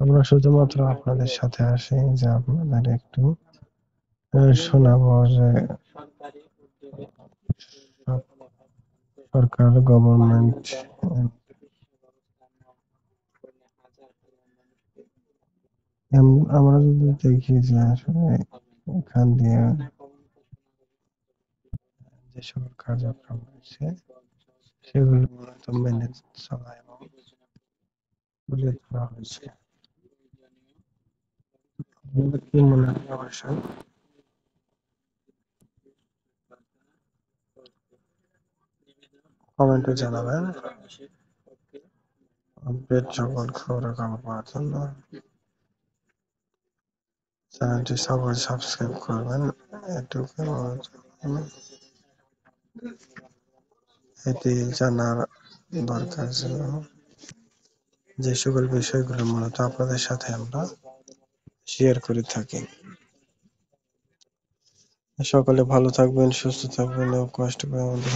আমরা শুধুমাত্র আপনাদের সাথে আসি যে আপনাদের একটু শোনাবো যে সরকার গভর্নমেন্ট আমরা যদি দেখি যে আসলে এখান দিয়ে যে সকল কার্যক্রম রয়েছে সেগুলো মূলত মেনে চলা এবং তুলে ধরা হয়েছে। আপনাদের কি মনে হয় অবশ্যই কমেন্টে জানাবেন। আপডেট সকল খবরাখবর পাওয়ার জন্য চ্যানেলটি সকল সাবস্ক্রাইব করবেন। এটুকু এটি জানার দরকার ছিল যে সকল বিষয়গুলো মূলত আপনাদের সাথে আমরা শেয়ার করে থাকি। সকলে ভালো থাকবেন, সুস্থ থাকবেন এবং কষ্ট করে আমাদের